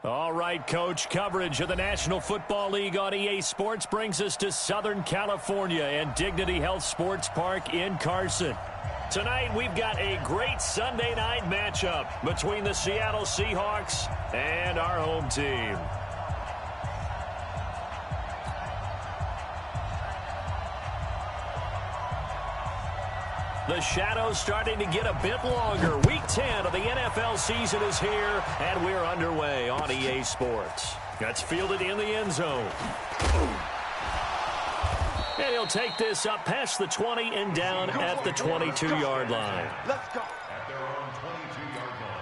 All right, Coach, coverage of the National Football League on EA Sports brings us to Southern California and Dignity Health Sports Park in Carson. Tonight, we've got a great Sunday night matchup between the Seattle Seahawks and our home team. The shadow's starting to get a bit longer. Week 10 of the NFL season is here, and we're underway on EA Sports. That's fielded in the end zone. And he'll take this up past the 20 and down at the 22-yard line. Let's go. At their own 22-yard line.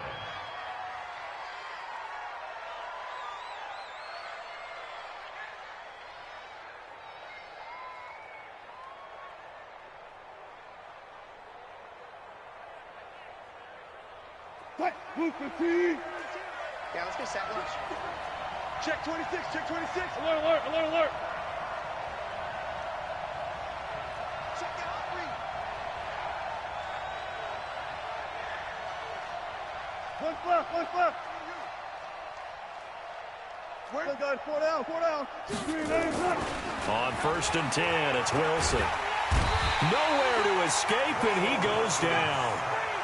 Yeah, let's get set. Check 26, check 26. Alert, alert, alert, alert. Check it out, read. One left. Where the guys? Four down. On 1st and 10, it's Wilson. Nowhere to escape, and he goes down.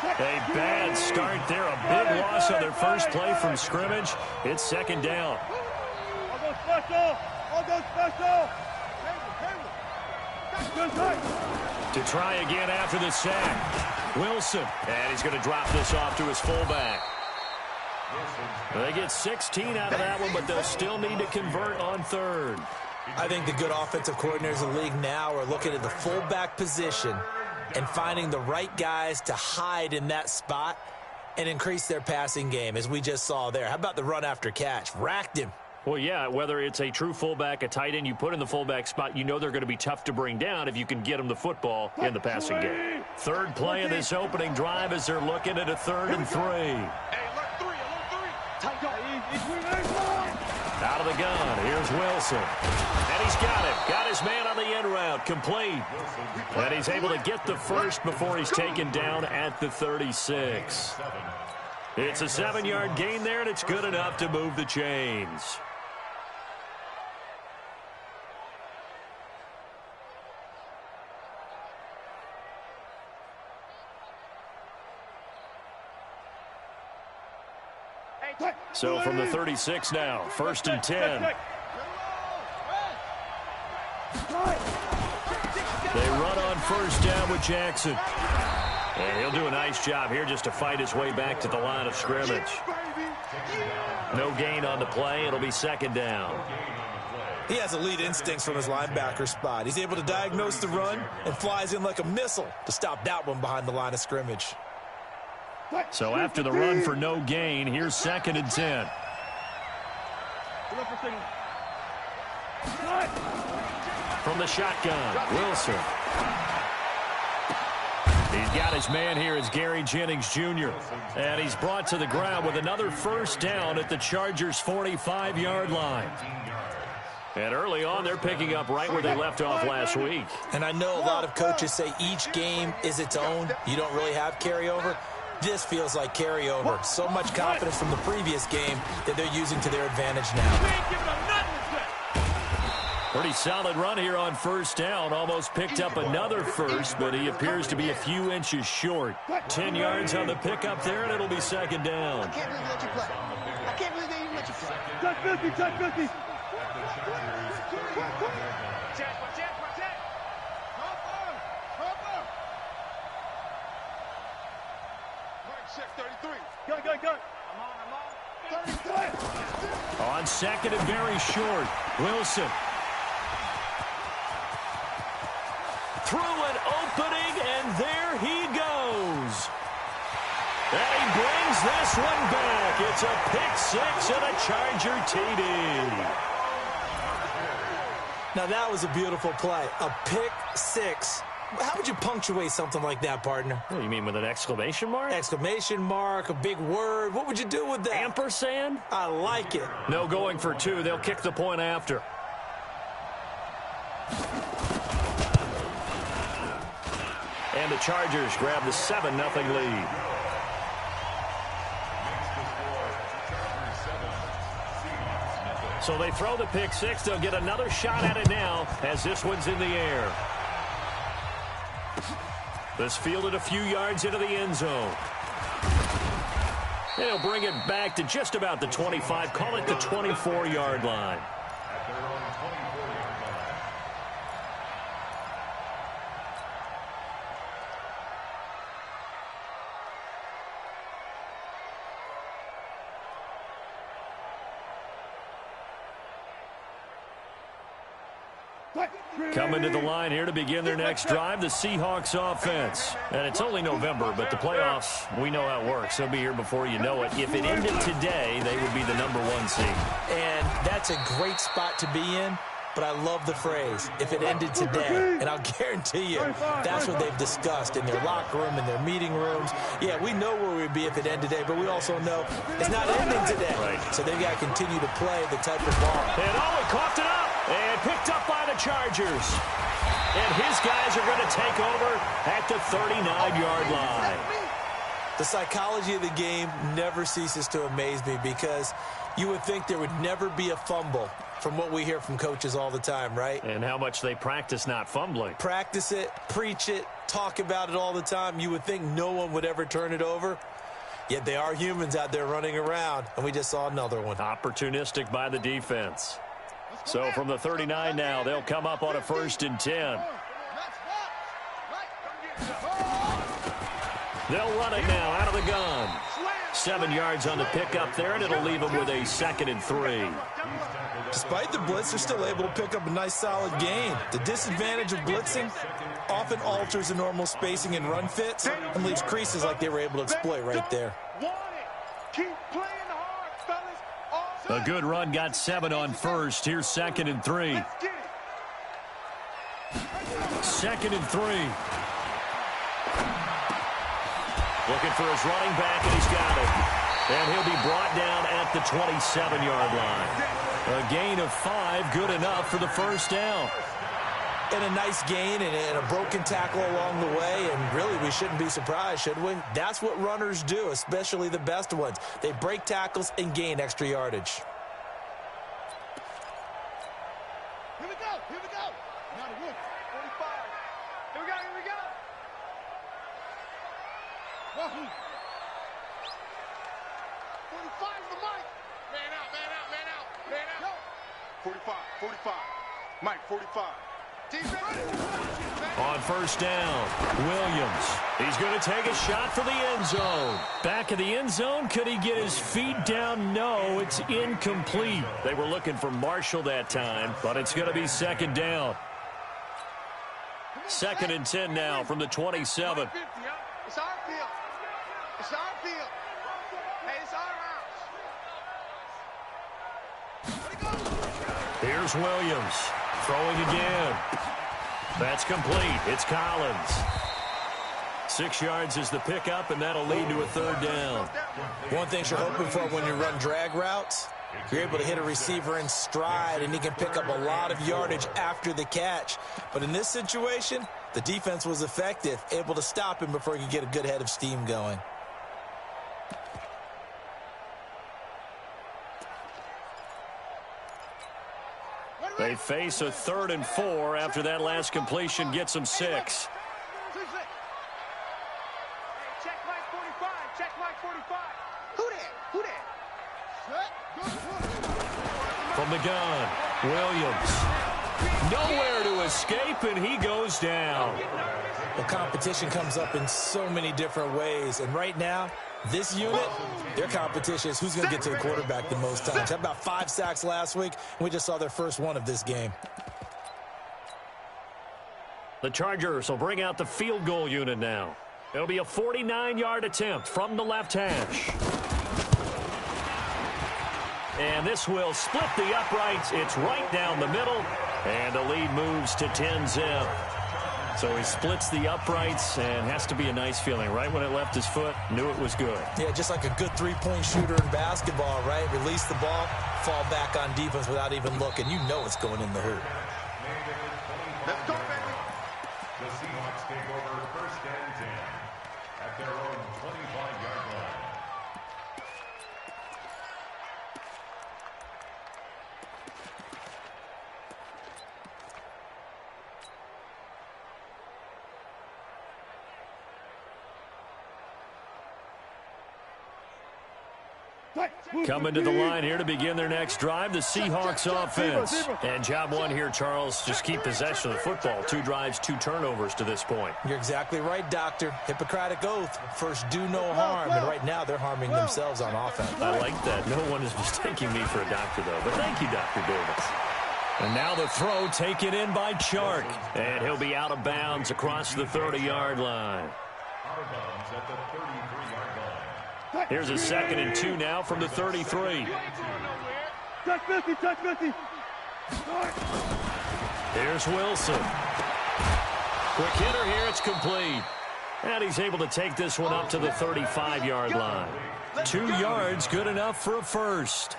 A bad start there, a big loss on their first play from scrimmage. It's 2nd down. I'll go special. To try again after the sack. Wilson, and he's going to drop this off to his fullback. They get 16 out of that one, but they'll still need to convert on 3rd. I think the good offensive coordinators in the league now are looking at the fullback position and finding the right guys to hide in that spot and increase their passing game, as we just saw there. How about the run after catch? Racked him. Well, yeah, whether it's a true fullback, a tight end you put in the fullback spot, you know they're going to be tough to bring down if you can get them the football in the passing game. 3rd play of this opening drive as they're looking at a 3rd and 3. Hey, alert 3. Tight go. Out of the gun, here's Wilson. And he's got it. Got his man on the end route, complete. And he's able to get the first before he's taken down at the 36. It's a 7-yard gain there, and it's good enough to move the chains. So from the 36 now, 1st and 10. They run on 1st down with Jackson. And he'll do a nice job here just to fight his way back to the line of scrimmage. No gain on the play. It'll be 2nd down. He has elite instincts from his linebacker spot. He's able to diagnose the run and flies in like a missile to stop that one behind the line of scrimmage. So after the run for no gain, here's 2nd and 10. From the shotgun, Wilson. He's got his man here as Gary Jennings Jr. And he's brought to the ground with another 1st down at the Chargers' 45-yard line. And early on, they're picking up right where they left off last week. And I know a lot of coaches say each game is its own. You don't really have carryover. This feels like carryover. So much confidence from the previous game that they're using to their advantage now. Pretty solid run here on 1st down. Almost picked up another first, but he appears to be a few inches short. 10 yards on the pickup there, and it'll be 2nd down. I can't believe they let you play. I can't believe they even let you play. Touch 50. Gun. On 2nd and very short, Wilson. Through an opening, and there he goes. And he brings this one back. It's a pick 6 and a Charger TD. Now that was a beautiful play. A pick 6. How would you punctuate something like that, partner? Oh, you mean with an exclamation mark? Exclamation mark, a big word. What would you do with that? Ampersand? I like it. No going for 2. They'll kick the point after. And the Chargers grab the 7-0 lead. So they throw the pick six. They'll get another shot at it now as this one's in the air. This fielded a few yards into the end zone. And he'll bring it back to just about the 25. Call it the 24-yard line. Coming to the line here to begin their next drive, the Seahawks offense. And it's only November, but the playoffs, we know how it works. They'll be here before you know it. If it ended today, they would be the #1 seed. And that's a great spot to be in, but I love the phrase, if it ended today. And I'll guarantee you, that's what they've discussed in their locker room, in their meeting rooms. Yeah, we know where we'd be if it ended today, but we also know it's not ending today. Right. So they've got to continue to play the type of ball. And he coughed it up. And picked up by the Chargers. And his guys are going to take over at the 39-yard line. The psychology of the game never ceases to amaze me because you would think there would never be a fumble from what we hear from coaches all the time, right? And how much they practice not fumbling. Practice it, preach it, talk about it all the time. You would think no one would ever turn it over. Yet they are humans out there running around, and we just saw another one. Opportunistic by the defense. So from the 39 now, they'll come up on a 1st and 10. They'll run it now out of the gun. 7 yards on the pickup there, and it'll leave them with a 2nd and 3. Despite the blitz, they're still able to pick up a nice solid gain. The disadvantage of blitzing often alters the normal spacing and run fits and leaves creases like they were able to exploit right there. Keep playing hard, fellas. A good run got 7 on 1st. Here's 2nd and 3. 2nd and 3. Looking for his running back, and he's got it. And he'll be brought down at the 27-yard line. A gain of 5, good enough for the 1st down. And a nice gain and a broken tackle along the way, and really we shouldn't be surprised, should we? That's what runners do, especially the best ones. They break tackles and gain extra yardage. Here we go. Here we go. Not a 45. Here we go, here we go. Wahoo. 45 is the mic. Man out, man out, man out, man out. Yo. 45, 45. Mike, 45. On 1st down, Williams. He's going to take a shot for the end zone. Back of the end zone. Could he get his feet down? No, it's incomplete. They were looking for Marshall that time, but it's going to be 2nd down. 2nd and 10 now from the 27. It's our field. It's our field. Hey, it's our house. Here's Williams. Throwing again. That's complete. It's Collins. 6 yards is the pickup, and that'll lead to a 3rd down. One thing you're hoping for when you run drag routes, you're able to hit a receiver in stride, and he can pick up a lot of yardage after the catch. But in this situation, the defense was effective, able to stop him before he could get a good head of steam going. They face a 3rd and 4 after that last completion gets them 6. Hey, check Mike 45. Check Mike 45. Who that? Who that? From the gun, Williams. Nowhere to escape, and he goes down. The competition comes up in so many different ways, and right now, this unit, their competition is who's going to get to the quarterback the most times. Had about 5 sacks last week, and we just saw their first one of this game. The Chargers will bring out the field goal unit now. It'll be a 49-yard attempt from the left hash. And this will split the uprights. It's right down the middle, and the lead moves to 10-zip. So he splits the uprights, and has to be a nice feeling. Right when it left his foot, knew it was good. Yeah, just like a good three-point shooter in basketball, right? Release the ball, fall back on defense without even looking. You know it's going in the hoop. Let's go, baby. The Seahawks take over 1st and 10 at their own 25-yard line. Coming to the line here to begin their next drive, the Seahawks offense. And job one here, Charles, just keep possession of the football. 2 drives, 2 turnovers to this point. You're exactly right, Doctor. Hippocratic oath. First, do no harm. And right now, they're harming themselves on offense. I like that. No one is mistaking me for a doctor, though. But thank you, Dr. Davis. And now the throw taken in by Chark. And he'll be out of bounds across the 30-yard line. Out of bounds at the 33-yard line. Here's a 2nd and 2 now from the 33. Touch 50, touch 50. Here's Wilson. Quick hitter here, it's complete. And he's able to take this one up to the 35-yard line. 2 yards, good enough for a first.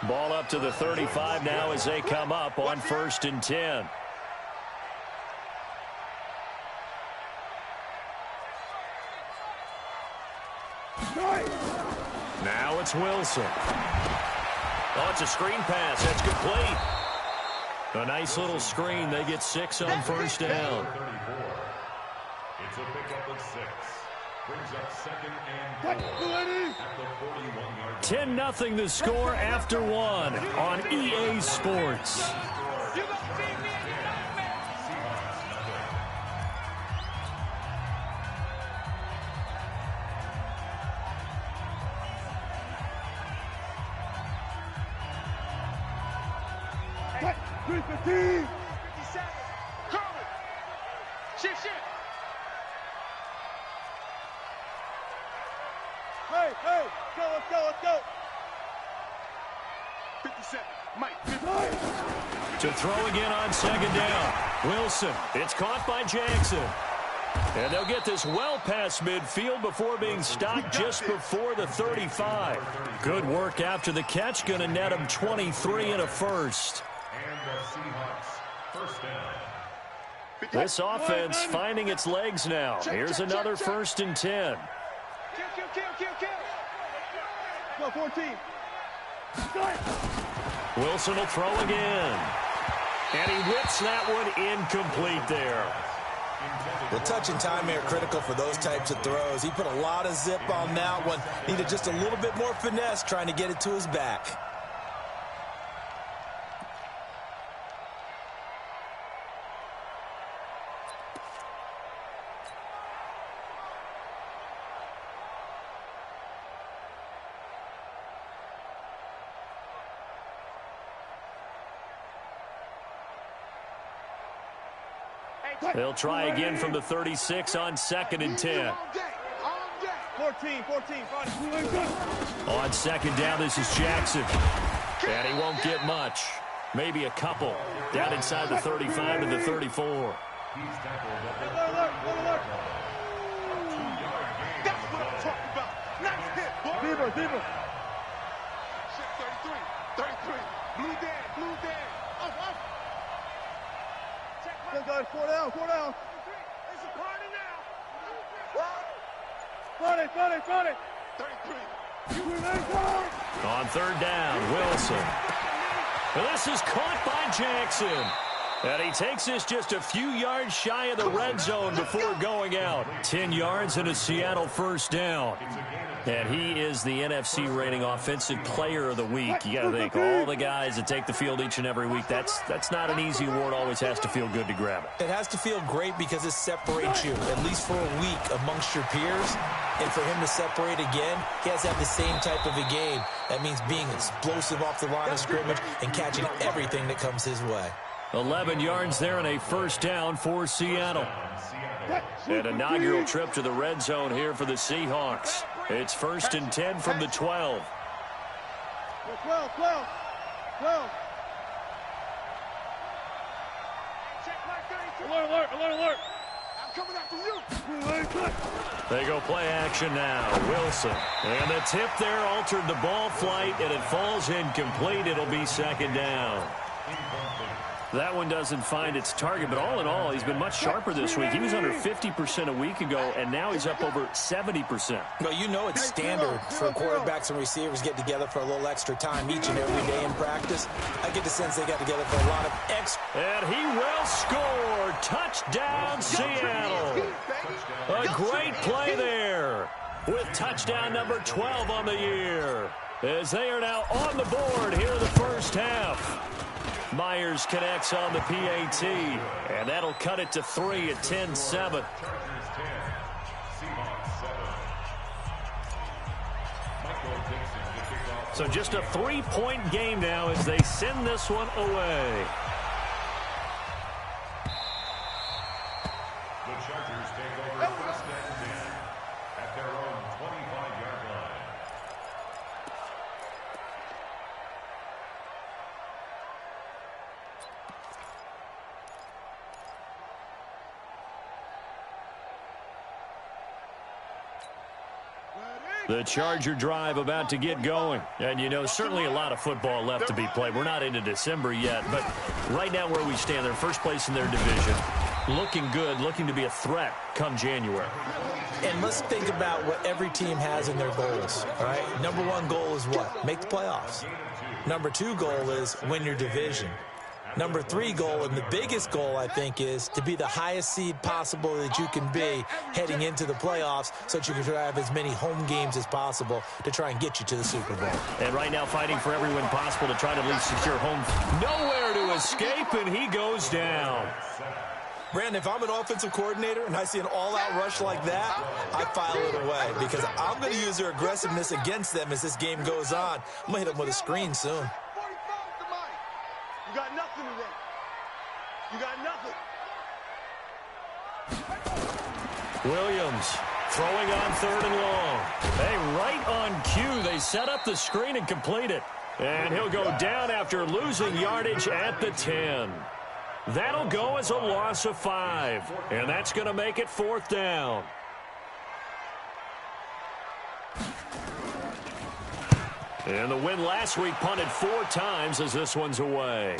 Ball up to the 35 now as they come up on 1st and 10. Now it's Wilson. Oh, it's a screen pass. That's complete. A nice little screen. They get 6 on 1st down. It's a pickup of 6. Brings up 2nd and 4 at the 41-yard line. 10-0 the score after 1 on EA Sports. Hey, let's go. 57, Mike. To throw again on 2nd down. Wilson, it's caught by Jackson. And they'll get this well past midfield before being stopped just before the 35. Good work after the catch. Going to net him 23 and a first. And the Seahawks first down. This offense finding its legs now. Here's another 1st and 10. Go 14. Wilson will throw again. And he whips that one incomplete there. The touch and timing are critical for those types of throws. He put a lot of zip on that one. Needed just a little bit more finesse trying to get it to his back. They'll try again from the 36 on 2nd and 10. 14. On 2nd down, this is Jackson. And he won't get much. Maybe a couple. Down inside the 35 to the 34. Alert. That's what I'm talking about. Nice hit, boy. Deeper. 33. Blue Dan. Up. Still got 4 down. It's a party now. Front it. 33. On 3rd down, Wilson. Well, this is caught by Jackson. And he takes this just a few yards shy of the red zone before going out. 10 yards and a Seattle 1st down. And he is the NFC rating offensive player of the week. You got to think, all the guys that take the field each and every week, that's not an easy award. Always has to feel good to grab it. It has to feel great because it separates you, at least for a week, amongst your peers. And for him to separate again, he has to have the same type of a game. That means being explosive off the line of scrimmage and catching everything that comes his way. 11 yards there and a 1st down for Seattle. An inaugural trip to the red zone here for the Seahawks. It's 1st and 10 from the 12. 12. Alert. I'm coming after you. They go play action now. Wilson. And the tip there altered the ball flight, and it falls incomplete. It'll be 2nd down. That one doesn't find its target, but all in all, he's been much sharper this week. He was under 50% a week ago, and now he's up over 70%. Well, you know it's standard for quarterbacks and receivers get together for a little extra time each and every day in practice. I get the sense they got together for a lot of And he will score. Touchdown, Seattle. A great play there. with touchdown number 12 on the year, as they are now on the board here in the first half. Myers connects on the PAT, and that'll cut it to 3 at 10-7. So just a 3-point game now as they send this one away. The Chargers take over first and 10 at their own 25-yard line. The Charger drive about to get going. And, you know, certainly a lot of football left to be played. We're not into December yet, but right now where we stand, they're first place in their division. Looking good, looking to be a threat come January. And let's think about what every team has in their goals, all right? Number one goal is what? Make the playoffs. Number two goal is win your division. Number three goal, and the biggest goal, I think, is to be the highest seed possible that you can be heading into the playoffs so that you can have as many home games as possible to try and get you to the Super Bowl. And right now fighting for every win possible to try to at least secure home. Nowhere to escape, and he goes down. Brandon, if I'm an offensive coordinator and I see an all-out rush like that, I file it away because I'm going to use their aggressiveness against them as this game goes on. I'm going to hit them with a screen soon. You got nothing today. You got nothing. Williams throwing on 3rd and long. Hey, right on cue. They set up the screen and complete it. And he'll go down after losing yardage at the 10. That'll go as a loss of 5. And that's going to make it 4th down. And the win last week punted 4 times as this one's away.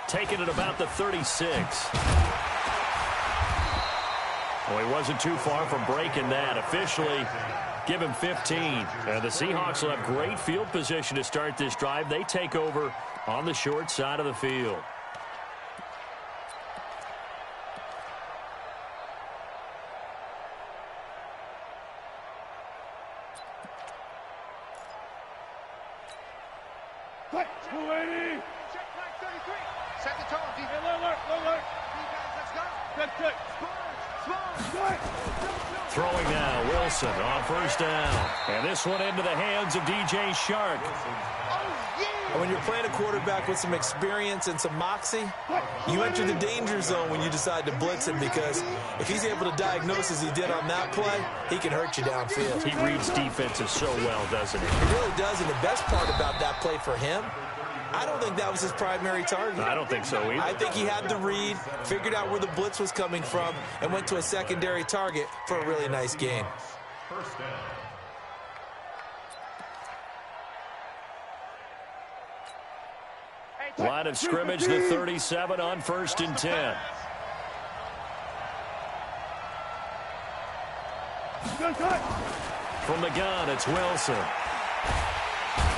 Taking it about the 36. Well, he wasn't too far from breaking that. Officially, give him 15. And the Seahawks will have great field position to start this drive. They take over on the short side of the field. Set the tone, defense. Alert. Defense, let's go. Throwing now, Wilson on 1st down. And this one into the hands of DJ Shark. And when you're playing a quarterback with some experience and some moxie, you enter the danger zone when you decide to blitz him because if he's able to diagnose as he did on that play, he can hurt you downfield. He reads defenses so well, doesn't he? He really does, and the best part about that play for him, I don't think that was his primary target. I don't think so either. I think he had the read, figured out where the blitz was coming from, and went to a secondary target for a really nice game. First down. Line of scrimmage, the 37 on 1st and 10. From the gun, it's Wilson.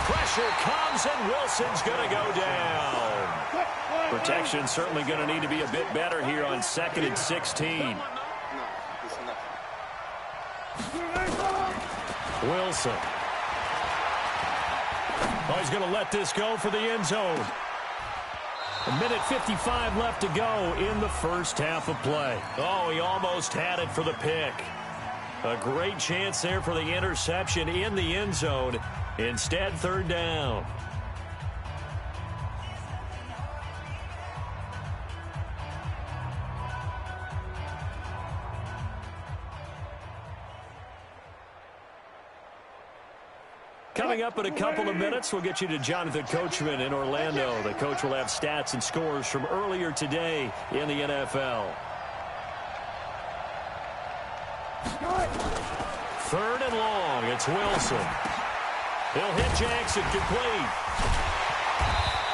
Pressure comes, and Wilson's going to go down. Protection certainly going to need to be a bit better here on 2nd and 16. Wilson. Oh, he's going to let this go for the end zone. A minute 55 left to go in the first half of play. Oh, he almost had it for the pick. A great chance there for the interception in the end zone. Instead, 3rd down. Coming up in a couple of minutes, we'll get you to Jonathan Coachman in Orlando. The coach will have stats and scores from earlier today in the NFL. 3rd and long, it's Wilson. He'll hit Jackson complete.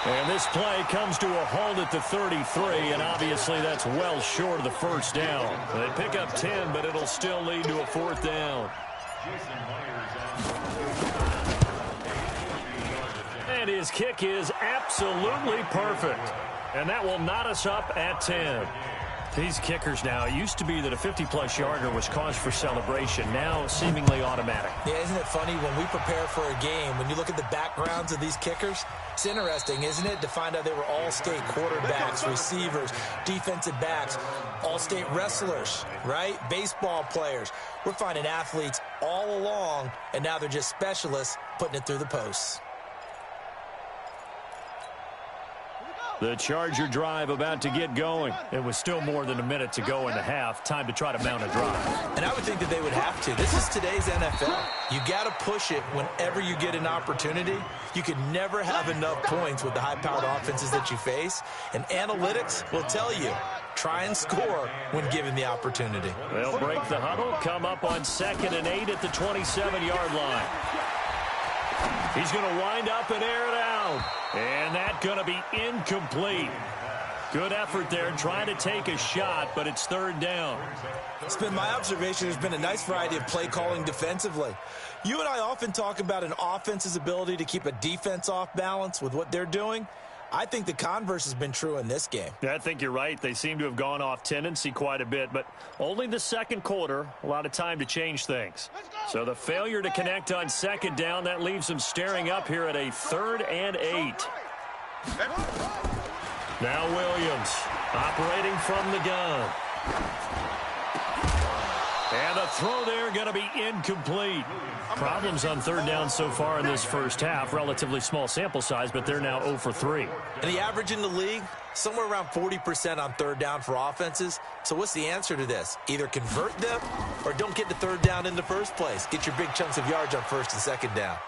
And this play comes to a halt at the 33, and obviously that's well short of the 1st down. They pick up 10, but it'll still lead to a 4th down. And his kick is absolutely perfect. And that will knot us up at 10. These kickers now, it used to be that a 50-plus yarder was cause for celebration. Now, seemingly automatic. Yeah, isn't it funny when we prepare for a game, when you look at the backgrounds of these kickers, it's interesting, isn't it, to find out they were all-state quarterbacks, receivers, defensive backs, all-state wrestlers, right? Baseball players. We're finding athletes all along, and now they're just specialists putting it through the posts. The Charger drive about to get going. It was still more than a minute to go in the half. Time to try to mount a drive. And I would think that they would have to. This is today's NFL. You got to push it whenever you get an opportunity. You can never have enough points with the high-powered offenses that you face. And analytics will tell you, try and score when given the opportunity. They'll break the huddle, come up on 2nd and 8 at the 27-yard line. He's going to wind up and air it out. And that's going to be incomplete. Good effort there trying to take a shot, but it's 3rd down. It's been my observation there's been a nice variety of play calling defensively. You and I often talk about an offense's ability to keep a defense off balance with what they're doing. I think the converse has been true in this game. Yeah, I think you're right. They seem to have gone off tendency quite a bit, but only the 2nd quarter, a lot of time to change things. So the failure to connect on 2nd down, that leaves them staring up here at a 3rd and 8. Now Williams operating from the gun. And the throw there going to be incomplete. Problems on 3rd down so far in this first half. Relatively small sample size, but they're now 0 for 3. And the average in the league, somewhere around 40% on 3rd down for offenses. So what's the answer to this? Either convert them or don't get to 3rd down in the first place. Get your big chunks of yards on 1st and 2nd down.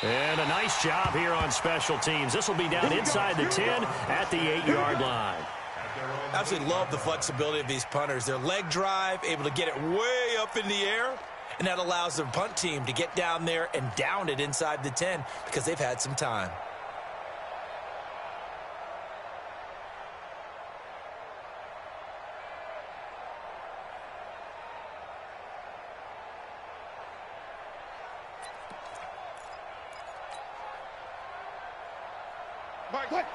And a nice job here on special teams. This will be down inside the 10 at the 8-yard line. Absolutely love the flexibility of these punters. Their leg drive, able to get it way up in the air, and that allows their punt team to get down there and down it inside the 10 because they've had some time.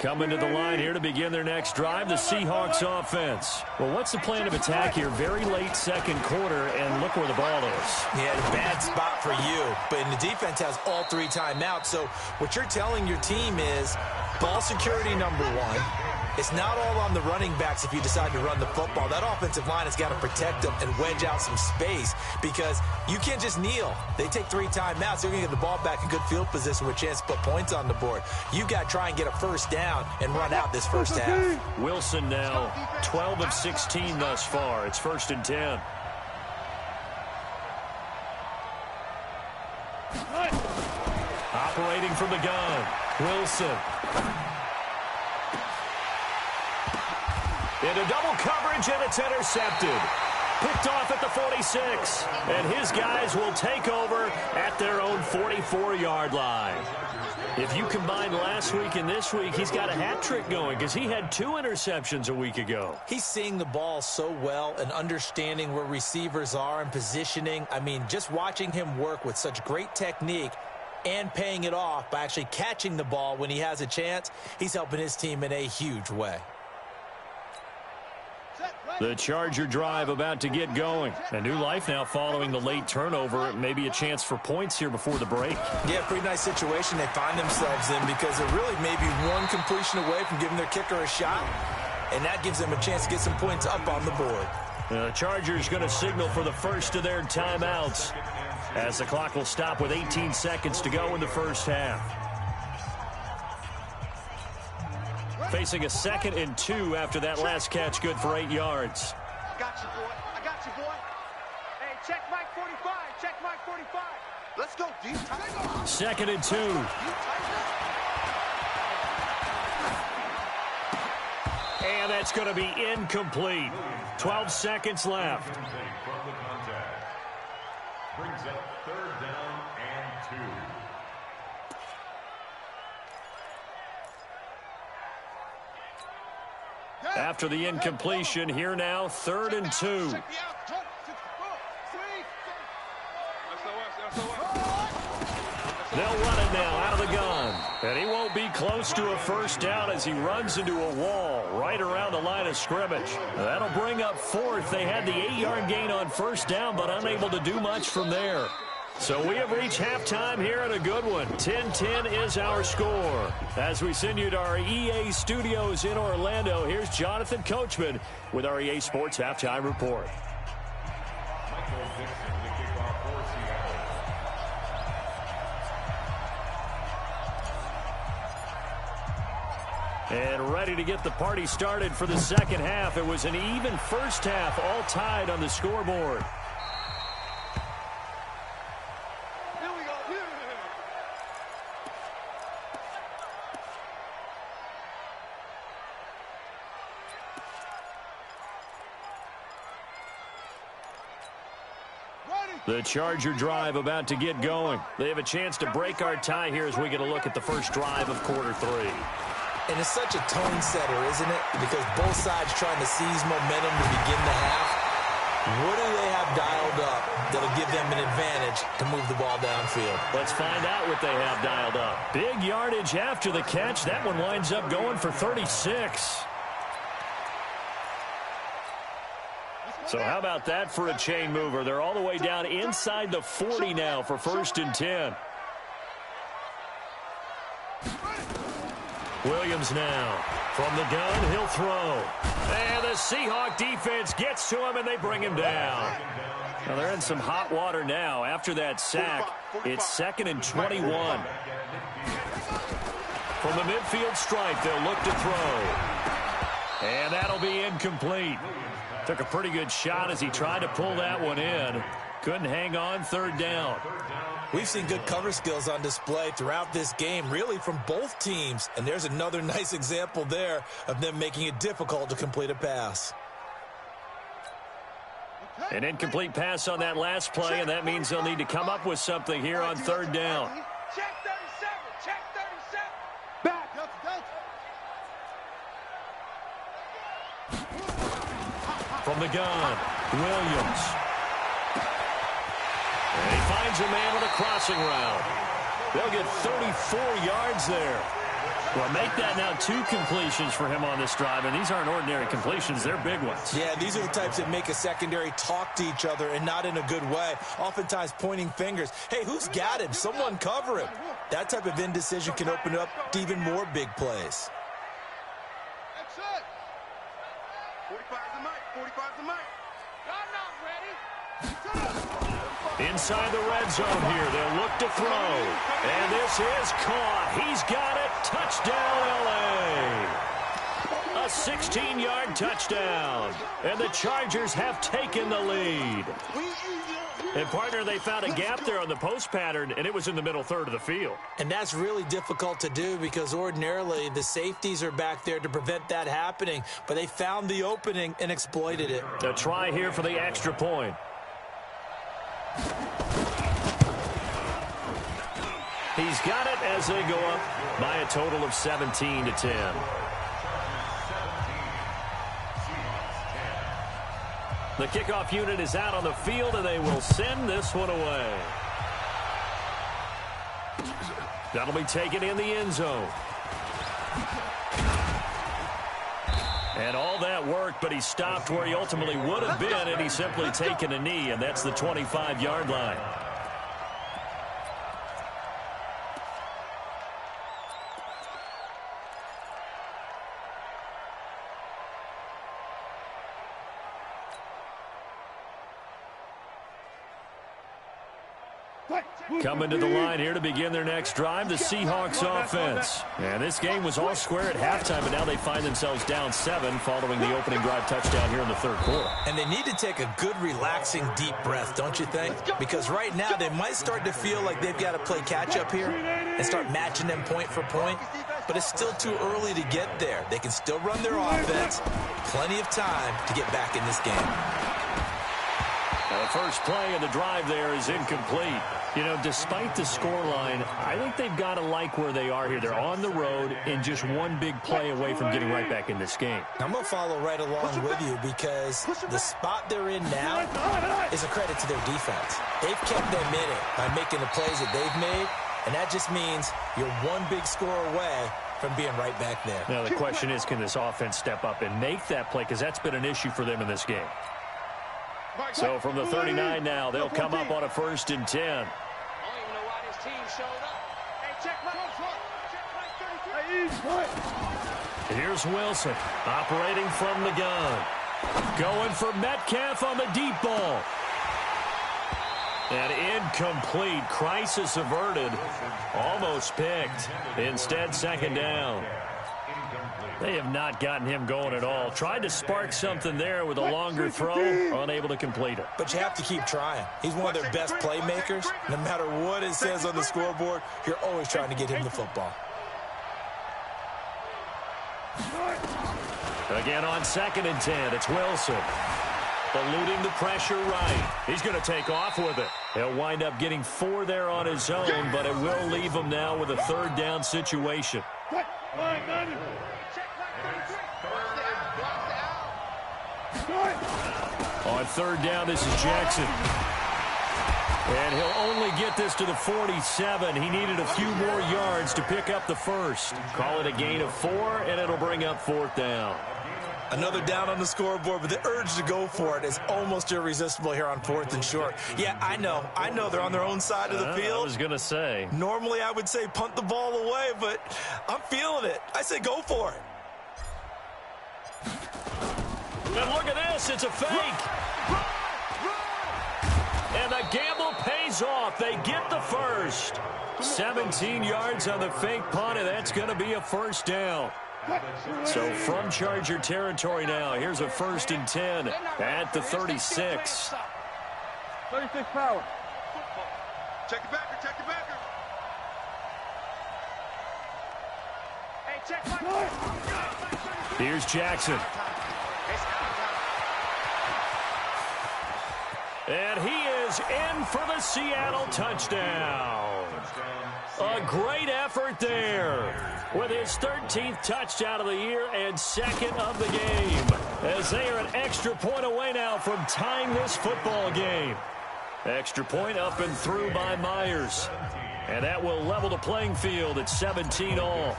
Coming to the line here to begin their next drive, the Seahawks offense. Well, what's the plan of attack here? Very late 2nd quarter, and look where the ball is. Yeah, a bad spot for you, but the defense has all 3 timeouts. So what you're telling your team is ball security number 1. It's not all on the running backs if you decide to run the football. That offensive line has got to protect them and wedge out some space because you can't just kneel. They take 3 timeouts. They're going to get the ball back in good field position with a chance to put points on the board. You got to try and get a 1st down and run out this first half. Wilson now 12 of 16 thus far. It's 1st and 10. Operating from the gun, Wilson. Into double coverage, and it's intercepted. Picked off at the 46. And his guys will take over at their own 44-yard line. If you combine last week and this week, he's got a hat trick going because he had 2 interceptions a week ago. He's seeing the ball so well and understanding where receivers are and positioning. I mean, just watching him work with such great technique and paying it off by actually catching the ball when he has a chance, he's helping his team in a huge way. The Charger drive about to get going. A new life now following the late turnover. Maybe a chance for points here before the break. Yeah, pretty nice situation they find themselves in because they're really maybe 1 completion away from giving their kicker a shot, and that gives them a chance to get some points up on the board. The Chargers going to signal for the first of their timeouts as the clock will stop with 18 seconds to go in the first half. Facing a 2nd and 2 after that last catch, good for 8 yards. I got you, boy. I got you, boy. Hey, check Mike 45. Check Mike 45. Let's go deep. 2nd and 2. And that's going to be incomplete. 12 seconds left. From the contact. Brings up 3rd down and 2. After the incompletion, here now, 3rd and 2. They'll run it now out of the gun. close to a first down as he runs into a wall right around the line of scrimmage. That'll bring up fourth. They had the 8-yard gain on first down, but unable to do much from there. So we have reached halftime here at a good one. 10-10 is our score. As we send you to our EA studios in Orlando, here's Jonathan Coachman with our EA Sports Halftime Report. And ready to get the party started for the second half. It was an even first half, all tied on the scoreboard. Here we go. Here. The Charger drive about to get going. They have a chance to break our tie here as we get a look at the first drive of quarter 3. And it's such a tone setter, isn't it? Because both sides trying to seize momentum to begin the half. What do they have dialed up that'll give them an advantage to move the ball downfield? Let's find out what they have dialed up. Big yardage after the catch. That one winds up going for 36. So how about that for a chain mover? They're all the way down inside the 40 now for 1st and 10. Williams now. From the gun, he'll throw. And the Seahawk defense gets to him, and they bring him down. Now they're in some hot water now. After that sack, it's 2nd and 21. From the midfield stripe, they'll look to throw. And that'll be incomplete. Took a pretty good shot as he tried to pull that one in. Couldn't hang on, 3rd down. We've seen good cover skills on display throughout this game, really from both teams. And there's another nice example there of them making it difficult to complete a pass. An incomplete pass on that last play, and that means they'll need to come up with something here on 3rd down. Check 37. Check 37. Back. From the gun, Williams. And he finds a man with a crossing route. They'll get 34 yards there. Well, make that now 2 completions for him on this drive, and these aren't ordinary completions. They're big ones. Yeah, these are the types that make a secondary talk to each other and not in a good way, oftentimes pointing fingers. Hey, who's got him? Someone cover him. That type of indecision can open up to even more big plays. That's it. 45's the mic. 45's the mic. I'm not ready. Inside the red zone here, they'll look to throw. And this is caught. He's got it. Touchdown, L.A. A 16-yard touchdown. And the Chargers have taken the lead. And, partner, they found a gap there on the post pattern, and it was in the middle third of the field. And that's really difficult to do because ordinarily the safeties are back there to prevent that happening. But they found the opening and exploited it. A try here for the extra point. He's got it as they go up by a total of 17-10. The kickoff unit is out on the field, and they will send this one away. That'll be taken in the end zone. And all that work, but he stopped where he ultimately would have been, and he's simply taken a knee, and that's the 25-yard line. Coming to the line here to begin their next drive, the Seahawks offense. And this game was all square at halftime, but now they find themselves down 7 following the opening drive touchdown here in the 3rd quarter. And they need to take a good, relaxing, deep breath, don't you think? Because right now they might start to feel like they've got to play catch-up here and start matching them point for point. But it's still too early to get there. They can still run their offense. Plenty of time to get back in this game. Now the first play of the drive there is incomplete. You know, despite the scoreline, I think they've got to like where they are here. They're on the road and just one big play away from getting right back in this game. I'm going to follow right along with you because the spot they're in now is a credit to their defense. They've kept them in it by making the plays that they've made, and that just means you're one big score away from being right back there. Now, the question is, can this offense step up and make that play? Because that's been an issue for them in this game. So from the 39 now, they'll come up on a 1st and 10. I don't even know why this team showed up. Hey, check my 33. Here's Wilson operating from the gun. Going for Metcalf on the deep ball. And incomplete. Crisis averted. Almost picked. Instead, 2nd down. They have not gotten him going at all. Tried to spark something there with a longer throw. Unable to complete it. But you have to keep trying. He's one of their best playmakers. No matter what it says on the scoreboard, you're always trying to get him the football. Again on 2nd and 10, it's Wilson. Eluding the pressure right. He's going to take off with it. He'll wind up getting 4 there on his own, but it will leave him now with a 3rd down situation. On 3rd down, this is Jackson. And he'll only get this to the 47. He needed a few more yards to pick up the 1st. Call it a gain of 4, and it'll bring up 4th down. Another down on the scoreboard, but the urge to go for it is almost irresistible here on 4th and short. Yeah, I know they're on their own side of the field. I was going to say. Normally, I would say punt the ball away, but I'm feeling it. I say go for it. And look at this, it's a fake. And the gamble pays off. They get the 1st. 17 yards on the fake punt, and that's going to be a 1st down. So from Charger territory now, here's a 1st and 10 at the 36. 36 power. Check it backer, check it backer. Hey, check my Here's Jackson. And he is in for the Seattle touchdown. A great effort there with his 13th touchdown of the year and 2nd of the game, as they are an extra point away now from tying this football game. Extra point up and through by Myers. And that will level the playing field at 17 all.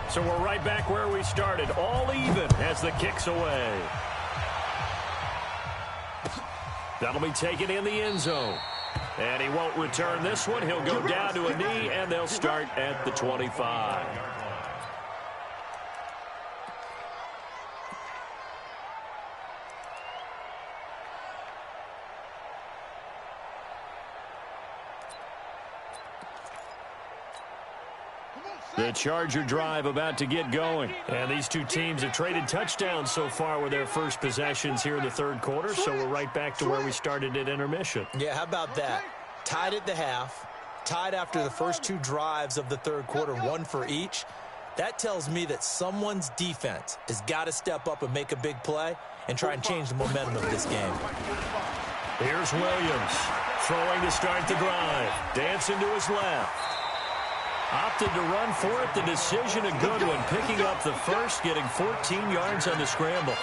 So we're right back where we started, all even as the kick's away. That'll be taken in the end zone. And he won't return this one. He'll go down to a knee, and they'll start at the 25. The Charger drive about to get going. And these two teams have traded touchdowns so far with their first possessions here in the 3rd quarter, so we're right back to where we started at intermission. Yeah, how about that? Tied at the half, tied after the first 2 drives of the 3rd quarter, 1 for each. That tells me that someone's defense has got to step up and make a big play and try and change the momentum of this game. Here's Williams throwing to start the drive. Dancing to his left. Opted to run for it. The decision a good one. Picking up the 1st, getting 14 yards on the scramble.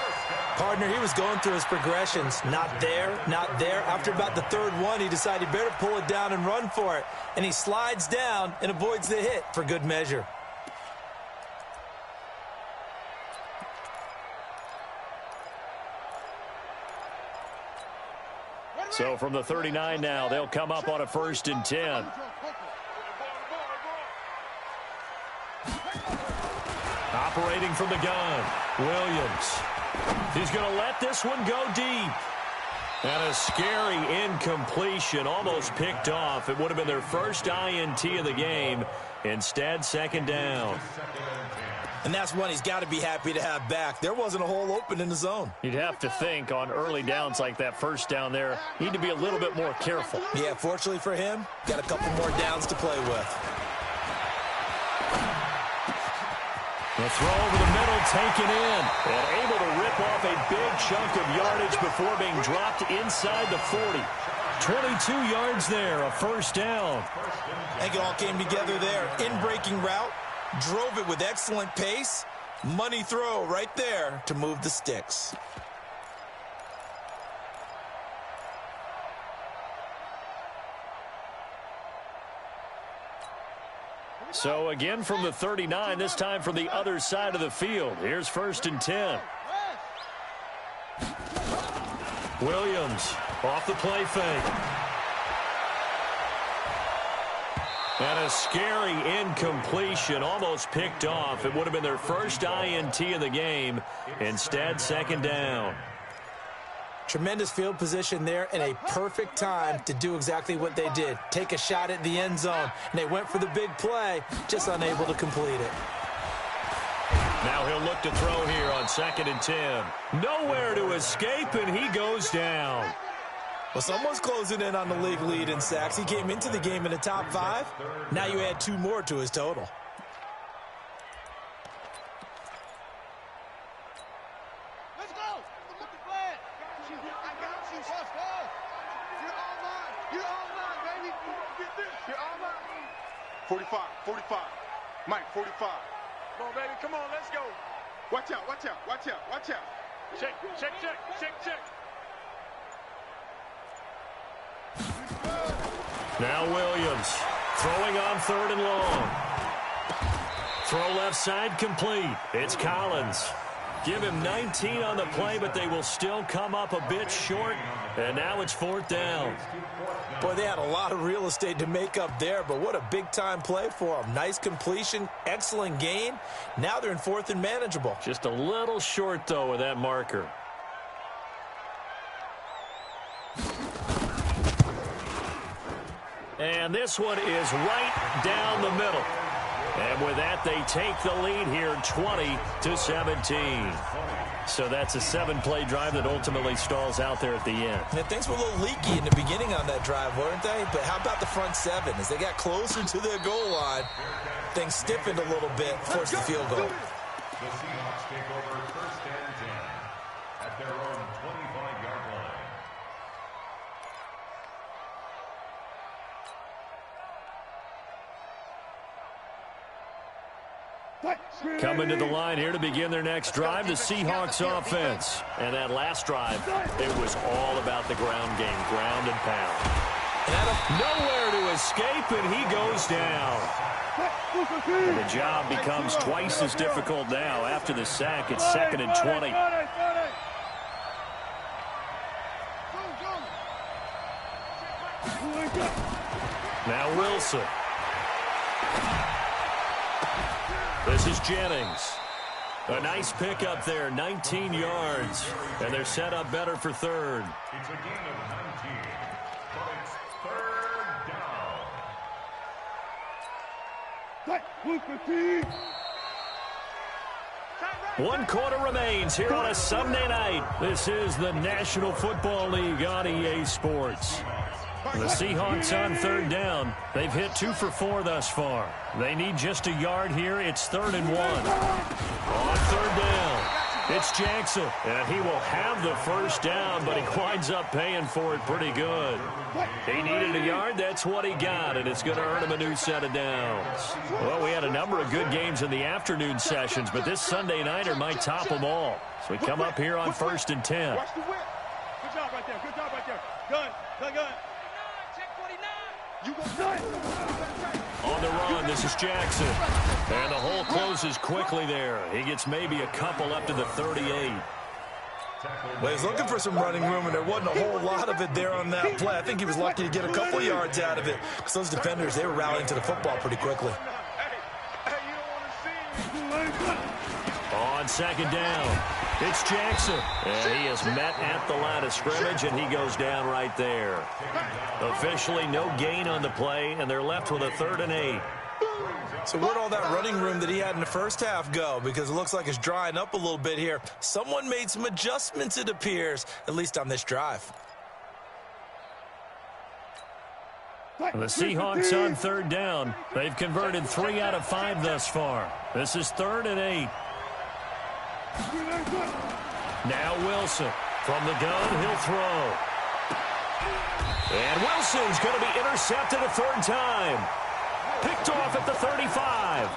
Partner, he was going through his progressions. Not there, not there. After about the 3rd one, he decided he better pull it down and run for it. And he slides down and avoids the hit for good measure. So from the 39 now, they'll come up on a 1st and 10. Operating from the gun, Williams. He's going to let this one go deep. And a scary incompletion, almost picked off. It would have been their first INT of the game. Instead, 2nd down. And that's one he's got to be happy to have back. There wasn't a hole open in the zone. You'd have to think on early downs like that 1st down there, need to be a little bit more careful. Yeah, fortunately for him, got a couple more downs to play with. The throw over the middle taken in and able to rip off a big chunk of yardage before being dropped inside the 40. 22 yards there, a 1st down. I think it all came together there. In-breaking route, drove it with excellent pace. Money throw right there to move the sticks. So again from the 39, this time from the other side of the field. Here's 1st and 10. Williams off the play fake. And a scary incompletion, almost picked off. It would have been their first INT of the game. Instead, 2nd down. Tremendous field position there and a perfect time to do exactly what they did. Take a shot at the end zone. And they went for the big play, just unable to complete it. Now he'll look to throw here on 2nd and 10. Nowhere to escape, and he goes down. Well, someone's closing in on the league lead in sacks. He came into the game in the top 5. Now you add 2 more to his total. Let's go. Look at the flag. I got you. Let's go. You're online. You're online, baby. Get this. You're online. 45. 45. Mike, 45. Come on, baby. Come on. Let's go. Watch out. Watch out. Watch out. Watch out. Check, check, check, check, check. Now Williams throwing on 3rd and long. Throw left side complete. It's Collins. Give him 19 on the play, but they will still come up a bit short. And now it's 4th down. Boy, they had a lot of real estate to make up there, but what a big-time play for them. Nice completion, excellent gain. Now they're in 4th and manageable. Just a little short, though, with that marker. And this one is right down the middle. And with that, they take the lead here 20-17. So that's a 7-play drive that ultimately stalls out there at the end. And things were a little leaky in the beginning on that drive, weren't they? But how about the front 7? As they got closer to their goal line, things stiffened a little bit, forced the field goal. The Seahawks take over 1st and 10 at their own 25-yard line. Coming to the line here to begin their next drive, the Seahawks offense. And that last drive, it was all about the ground game, ground and pound. Nowhere to escape, and he goes down. And the job becomes twice as difficult now. After the sack, it's 2nd and 20. Now Wilson. This is Jennings. A nice pickup there, 19 yards. And they're set up better for 3rd. It's a gain of 19, but it's 3rd down. 1 quarter remains here on a Sunday night. This is the National Football League on EA Sports. The Seahawks on 3rd down. They've hit 2 for 4 thus far. They need just a yard here. It's 3rd and 1. On 3rd down, it's Jackson. And he will have the first down, but he winds up paying for it pretty good. He needed a yard. That's what he got, and it's going to earn him a new set of downs. Well, we had a number of good games in the afternoon sessions, but this Sunday nighter might top them all. So we come up here on 1st and 10. Watch the whip. Good job right there. Good job right there. Gun. Gun, gun. On the run, this is Jackson. And the hole closes quickly there. He gets maybe a couple up to the 38. Well, he's looking for some running room, and there wasn't a whole lot of it there on that play. I think he was lucky to get a couple yards out of it because those defenders, they were rallying to the football pretty quickly. On 2nd down, it's Jackson. And he is met at the line of scrimmage, and he goes down right there. Officially no gain on the play, and they're left with a 3rd and 8. So where'd all that running room that he had in the first half go? Because it looks like it's drying up a little bit here. Someone made some adjustments, it appears, at least on this drive. The Seahawks on 3rd down. They've converted 3 out of 5 thus far. This is 3rd and 8. Now Wilson from the gun, he'll throw. And Wilson's going to be intercepted a 3rd time. Picked off at the 35.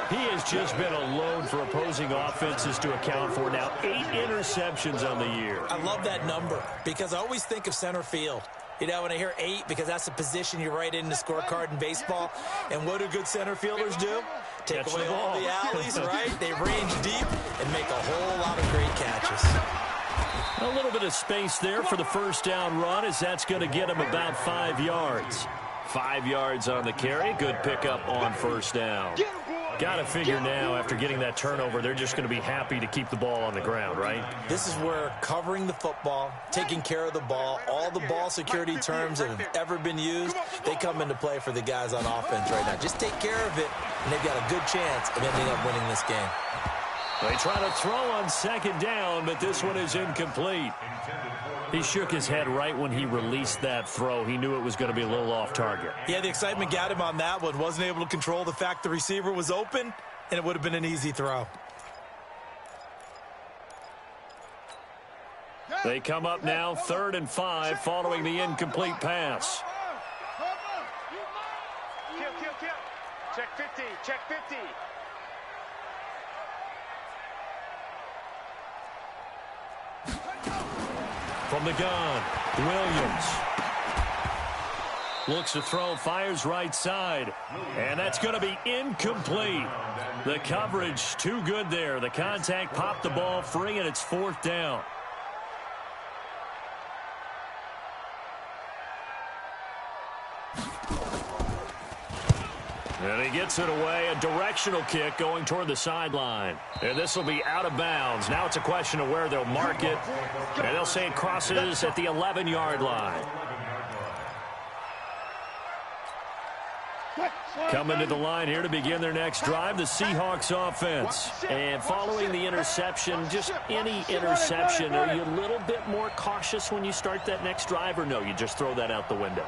He has just been a load for opposing offenses to account for. Now 8 interceptions on the year. I love that number because I always think of center field. You know, when I hear 8, because that's the position you write in the scorecard in baseball. And what do good center fielders do? Take Catch away the all ball. the alleys, right? They range deep and make a whole lot of great catches. A little bit of space there for the first down run, as that's going to get him about 5 yards. 5 yards on the carry. Good pickup on first down. Got to figure now, after getting that turnover, they're just going to be happy to keep the ball on the ground, right? This is where covering the football, taking care of the ball, all the ball security terms that have ever been used, they come into play for the guys on offense right now. Just take care of it, and they've got a good chance of ending up winning this game. They try to throw on second down, but this one is incomplete. He shook his head right when he released that throw. He knew it was going to be a little off target. Yeah, the excitement got him on that one. Wasn't able to control the fact the receiver was open, and it would have been an easy throw. They come up now 3rd and 5 following the incomplete pass. Kill. Check 50. Check 50. From the gun, Williams. Looks to throw, fires right side. And that's going to be incomplete. The coverage too good there. The contact popped the ball free, and it's 4th down. And he gets it away. A directional kick going toward the sideline. And this will be out of bounds. Now it's a question of where they'll mark it. And they'll say it crosses at the 11-yard line. Coming to the line here to begin their next drive, the Seahawks offense. And following the interception, just any interception, are you a little bit more cautious when you start that next drive, or no, you just throw that out the window?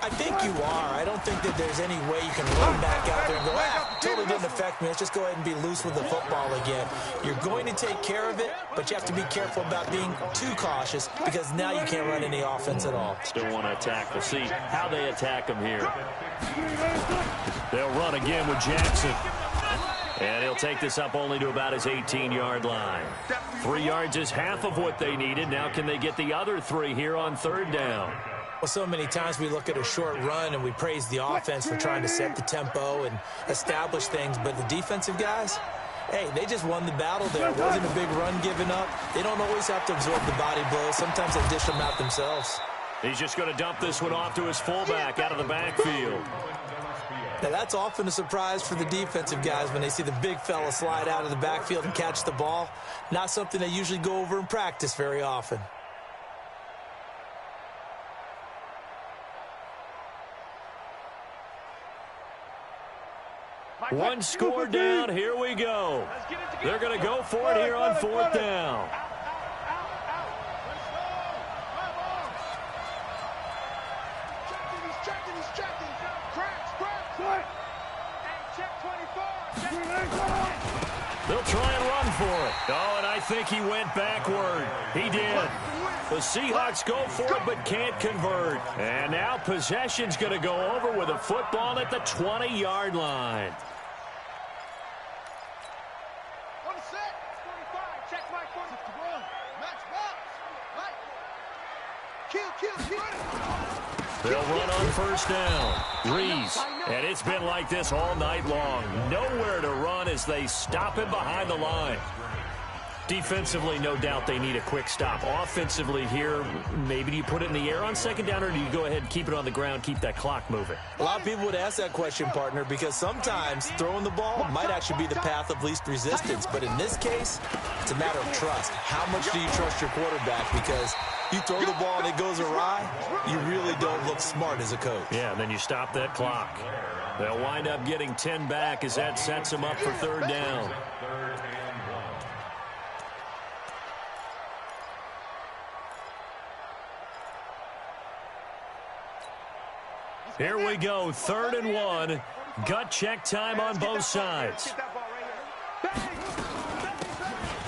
I think you are. I don't think that there's any way you can run back out there and go, totally didn't affect me. Let's just go ahead and be loose with the football again. You're going to take care of it, but you have to be careful about being too cautious, because now you can't run any offense at all. Still want to attack. We'll see how they attack him here. They'll run again with Jackson. And he'll take this up only to about his 18-yard line. 3 yards is half of what they needed. Now can they get the other 3 here on 3rd down? Well, so many times we look at a short run and we praise the offense for trying to set the tempo and establish things, but the defensive guys, hey, they just won the battle there. It wasn't a big run given up. They don't always have to absorb the body blows. Sometimes they dish them out themselves. He's just going to dump this one off to his fullback out of the backfield. Now, that's often a surprise for the defensive guys when they see the big fella slide out of the backfield and catch the ball. Not something they usually go over in practice very often. One score down. Here we go. They're going to go for it here on 4th down. They'll try and run for it. Oh, and I think he went backward. He did. The Seahawks go for it but can't convert. And now possession's going to go over with a football at the 20-yard line. They'll run on 1st down. Reese. And it's been like this all night long. Nowhere to run as they stop him behind the line. Defensively, no doubt they need a quick stop. Offensively here, maybe do you put it in the air on 2nd down, or do you go ahead and keep it on the ground, keep that clock moving? A lot of people would ask that question, partner, because sometimes throwing the ball might actually be the path of least resistance. But in this case, it's a matter of trust. How much do you trust your quarterback? Because you throw the ball and it goes awry, you really don't look smart as a coach. Yeah, and then you stop that clock. They'll wind up getting 10 back as that sets them up for 3rd down. Here we go, 3rd and 1. Gut check time on both sides.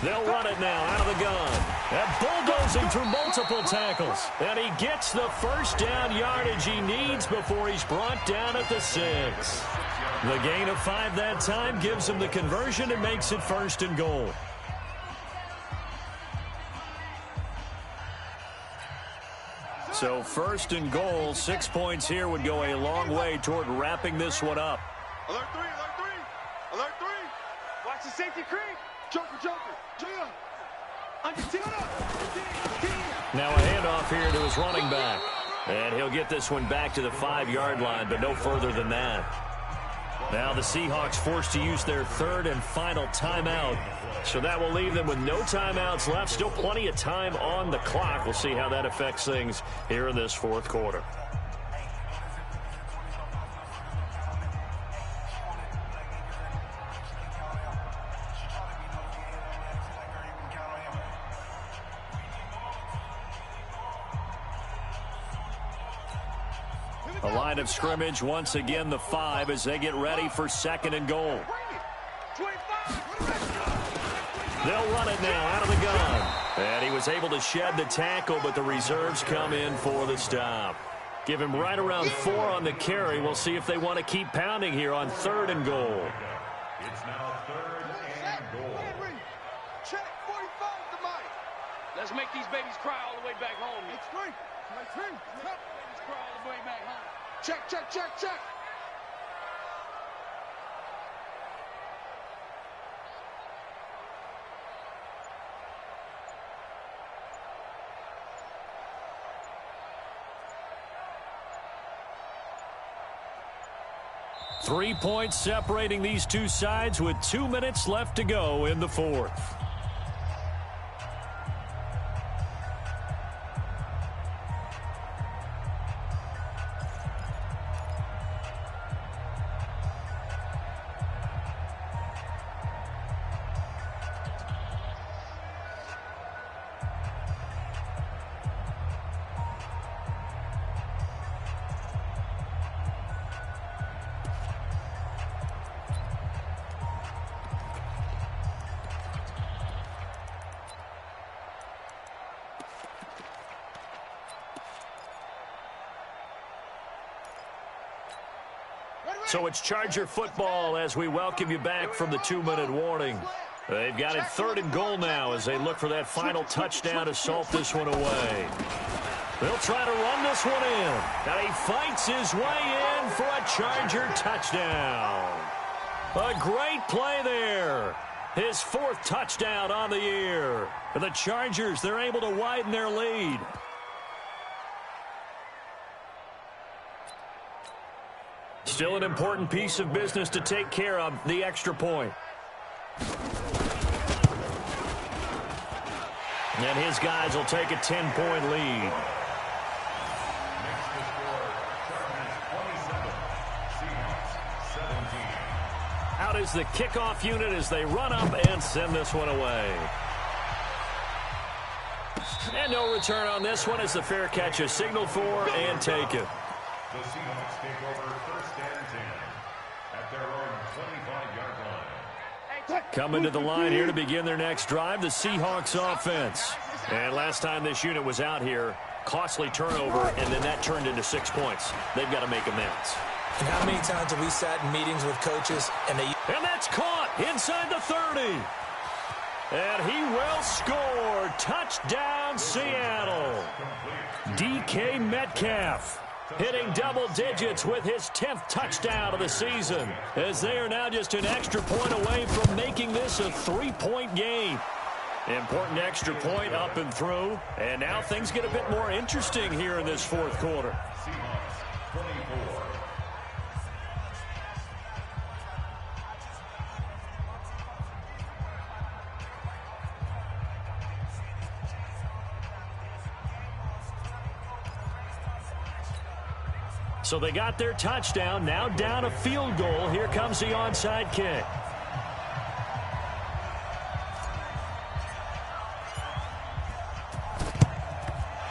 They'll run it now out of the gun. And bulldozing through multiple tackles. And he gets the 1st down yardage he needs before he's brought down at the 6. The gain of 5 that time gives him the conversion and makes it 1st and goal. So first and goal, 6 points here would go a long way toward wrapping this one up. Alert three, alert three, alert three. Watch the safety creep. Joker, Joker, Jim. Under 10. Now a handoff here to his running back. And he'll get this one back to the 5-yard line, but no further than that. Now the Seahawks forced to use their third and final timeout. So that will leave them with no timeouts left. Still plenty of time on the clock. We'll see how that affects things here in this fourth quarter. The line of scrimmage, once again, the 5 as they get ready for second and goal. They'll run it now out of the gun. And he was able to shed the tackle, but the reserves come in for the stop. Give him right around 4 on the carry. We'll see if they want to keep pounding here on third and goal. It's now third and goal. Check 45 to Mike. Let's make these babies cry all the way back home. It's three. Like three. Babies cry all the way back home. Check, check, check, check. Three points separating these two sides with 2 minutes left to go in the fourth. So it's Charger football as we welcome you back from the 2-minute warning. They've got it third and goal now as they look for that final touchdown to salt this one away. They'll try to run this one in. And he fights his way in for a Charger touchdown. A great play there. His 4th touchdown on the year. For the Chargers, they're able to widen their lead. Still an important piece of business to take care of, the extra point. And his guys will take a 10-point lead. Next to score, Chargers 27, Seahawks 17. Out is the kickoff unit as they run up and send this one away. And no return on this one as the fair catch is signaled for and taken. The Seahawks take over first and 10 at their own 25-yard line. Coming to the line here to begin their next drive, the Seahawks offense. And last time this unit was out here, costly turnover, and then that turned into 6 points. They've got to make amends. And how many times have we sat in meetings with coaches and they... And that's caught inside the 30. And he will score. Touchdown, Seattle. DK Metcalf hitting double digits with his 10th touchdown of the season, as they are now just an extra point away from making this a 3-point game. Important extra point up and through, and now things get a bit more interesting here in this fourth quarter. Seahawks 24. So they got their touchdown, now down a field goal. Here comes the onside kick.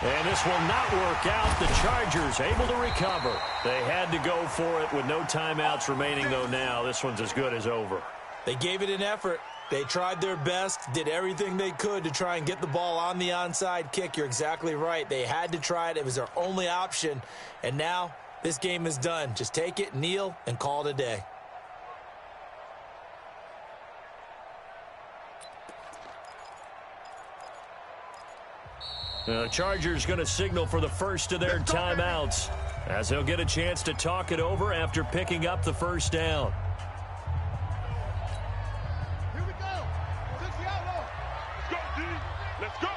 And this will not work out. The Chargers able to recover. They had to go for it with no timeouts remaining, though now. This one's as good as over. They gave it an effort. They tried their best, did everything they could to try and get the ball on the onside kick. You're exactly right. They had to try it. It was their only option. And now this game is done. Just take it, kneel, and call it a day. The Chargers going to signal for the first of their timeouts, as they'll get a chance to talk it over after picking up the first down. Here we go. Let's go, D. Let's go.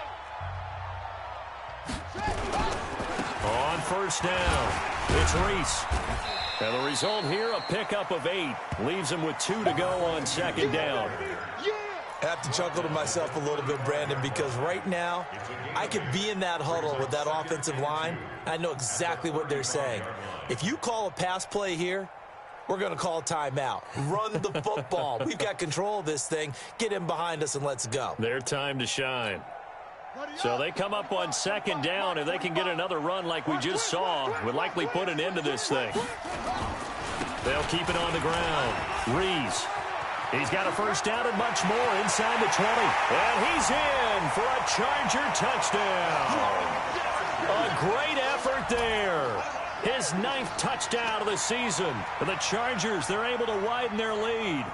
On first down, it's Reese. And the result here, a pickup of 8. Leaves him with 2 to go on second down. I have to chuckle to myself a little bit, Brandon, because right now I could be in that huddle with that offensive line. I know exactly what they're saying. If you call a pass play here, we're going to call timeout. Run the football. We've got control of this thing. Get in behind us and let's go. Their time to shine. So they come up on second down. If they can get another run like we just saw, would likely put an end to this thing. They'll keep it on the ground. Reese. He's got a first down and much more inside the 20. And he's in for a Charger touchdown. A great effort there. His 9th touchdown of the season. For the Chargers, they're able to widen their lead.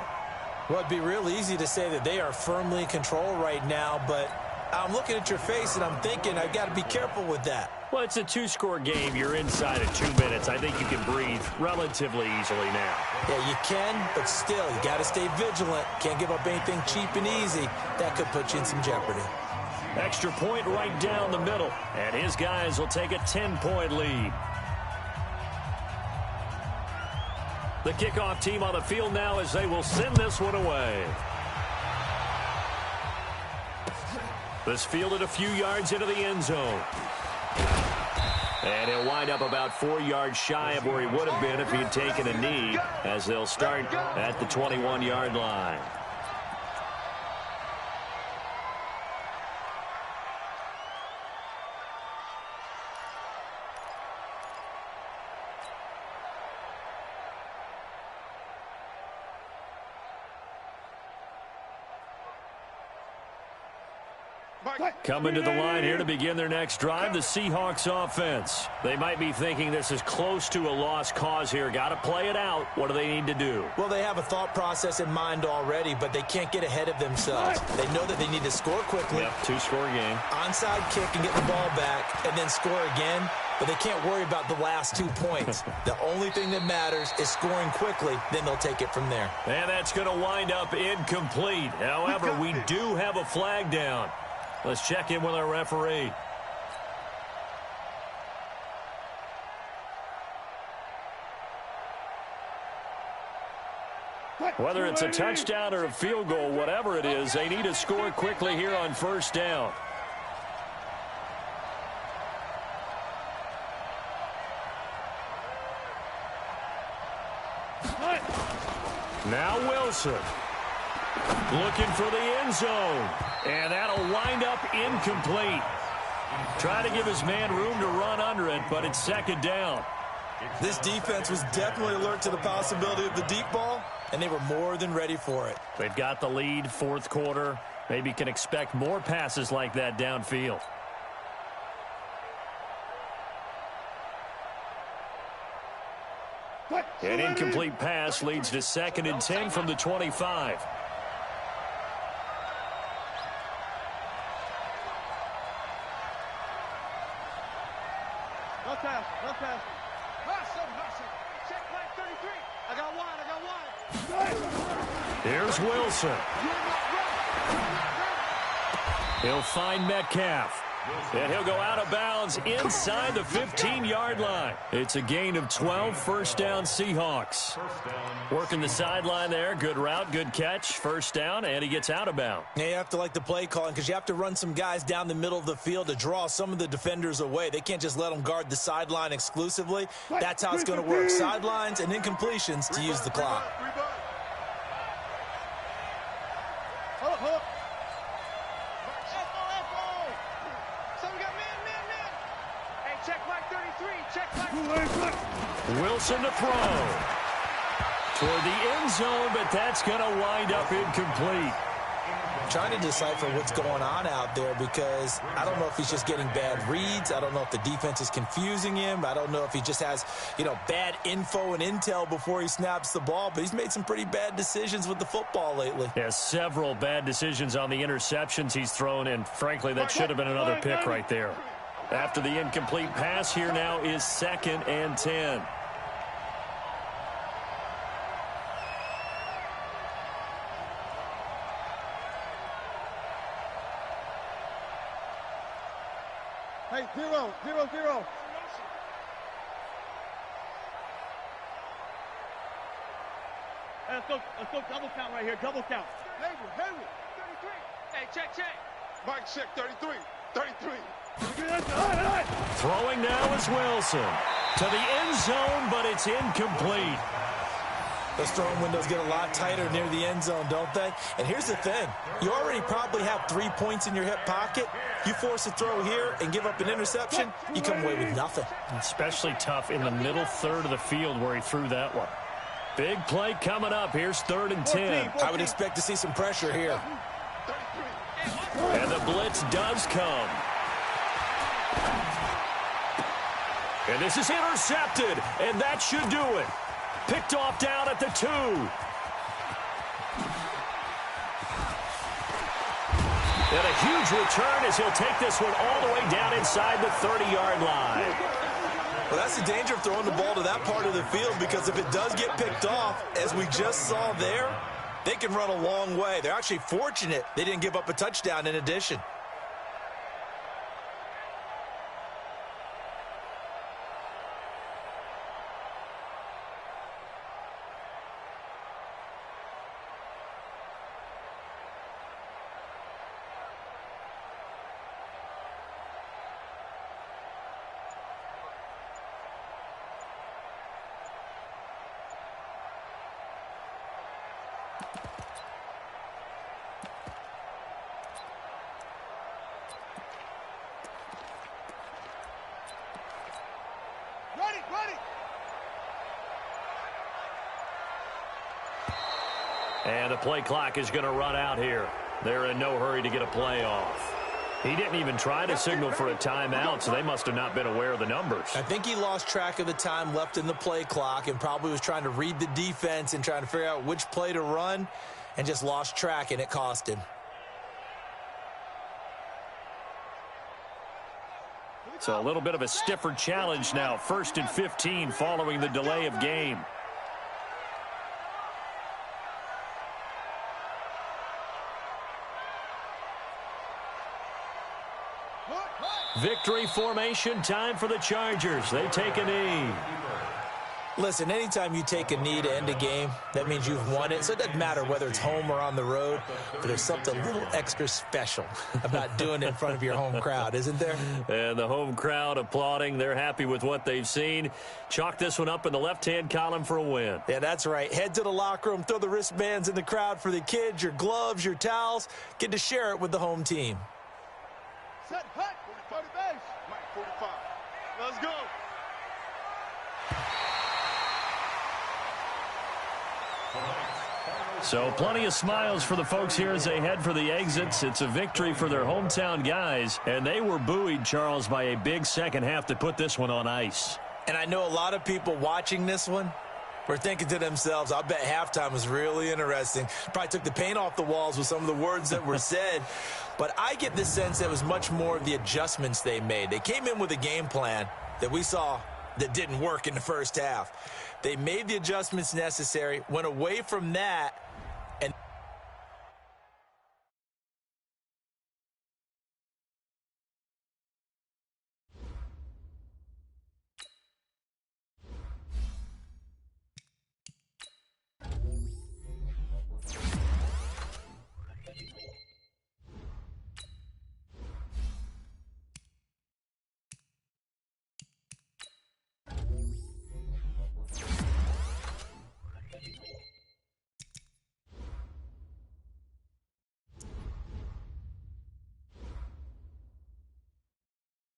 Well, it'd be real easy to say that they are firmly in control right now, but I'm looking at your face and I'm thinking I've got to be careful with that. Well, it's a 2-score game. You're inside of 2 minutes. I think you can breathe relatively easily now. Yeah, you can, but still, you got to stay vigilant. Can't give up anything cheap and easy. That could put you in some jeopardy. Extra point right down the middle, and his guys will take a 10-point lead. The kickoff team on the field now as they will send this one away. This fielded a few yards into the end zone. And he'll wind up about 4 yards shy of where he would have been if he'd taken a knee, as they'll start at the 21-yard line. Coming to the line here to begin their next drive, the Seahawks offense. They might be thinking this is close to a lost cause here. Got to play it out. What do they need to do? Well, they have a thought process in mind already, but they can't get ahead of themselves. They know that they need to score quickly. Yep, 2-score game. Onside kick and get the ball back and then score again, but they can't worry about the last 2 points. The only thing that matters is scoring quickly, then they'll take it from there. And that's going to wind up incomplete. However, we do have a flag down. Let's check in with our referee. Whether it's a touchdown or a field goal, whatever it is, they need to score quickly here on first down. Now Wilson. Looking for the end zone. And that'll wind up incomplete. Trying to give his man room to run under it, but it's second down. This defense was definitely alert to the possibility of the deep ball, and they were more than ready for it. They've got the lead, fourth quarter. Maybe can expect more passes like that downfield. An incomplete pass leads to 2nd and 10 from the 25. No pass, no pass. Hustle. Check play 33. I got wide. Here's Wilson. He'll find Metcalf. And he'll go out of bounds inside the 15-yard line. It's a gain of 12, first down Seahawks. Working the sideline there. Good route, good catch. First down, and he gets out of bounds. Yeah, you have to like the play calling because you have to run some guys down the middle of the field to draw some of the defenders away. They can't just let them guard the sideline exclusively. That's how it's going to work. Sidelines and incompletions to use the clock. Wilson to throw. Toward the end zone, but that's going to wind up incomplete. trying to decipher what's going on out there because I don't know if he's just getting bad reads. I don't know if the defense is confusing him. I don't know if he just has, bad info and intel before he snaps the ball. But he's made some pretty bad decisions with the football lately. Yeah, several bad decisions on the interceptions he's thrown, and frankly, that should have been another pick right there. After the incomplete pass, here now is 2nd and 10. Hey, 0, 0, 0. Hey, let's go double count right here, double count. Hayward, 33. Hey, check. Mike, check 33. 33. Throwing now is Wilson. To the end zone, but it's incomplete. Those throwing windows get a lot tighter near the end zone, don't they? And here's the thing. You already probably have 3 points in your hip pocket. You force a throw here and give up an interception, you come away with nothing. Especially tough in the middle third of the field where he threw that one. Big play coming up. Here's 3rd and 10. I would expect to see some pressure here. And the blitz does come. And this is intercepted, and that should do it. Picked off down at the 2. And a huge return as he'll take this one all the way down inside the 30-yard line. Well, that's the danger of throwing the ball to that part of the field because if it does get picked off, as we just saw there, they can run a long way. They're actually fortunate they didn't give up a touchdown in addition. Ready. And the play clock is going to run out here. They're in no hurry to get a play off. He didn't even try to signal for a timeout, so they must have not been aware of the numbers. I think he lost track of the time left in the play clock and probably was trying to read the defense and trying to figure out which play to run and just lost track, and it cost him. So a little bit of a stiffer challenge now. 1st and 15 following the delay of game. Victory formation time for the Chargers. They take a knee. Listen, anytime you take a knee to end a game, that means you've won it. So it doesn't matter whether it's home or on the road, but there's something a little extra special about doing it in front of your home crowd, isn't there? And the home crowd applauding. They're happy with what they've seen. Chalk this one up in the left-hand column for a win. Yeah, that's right. Head to the locker room, throw the wristbands in the crowd for the kids, your gloves, your towels. Get to share it with the home team. Set, hut. 45 base. Mike, 45. Let's go. So plenty of smiles for the folks here as they head for the exits. It's a victory for their hometown guys, and they were buoyed, Charles, by a big second half to put this one on ice. And I know a lot of people watching this one were thinking to themselves, I bet halftime was really interesting. Probably took the paint off the walls with some of the words that were said. But I get the sense that it was much more of the adjustments they made. They came in with a game plan that we saw that didn't work in the first half. They made the adjustments necessary, went away from that,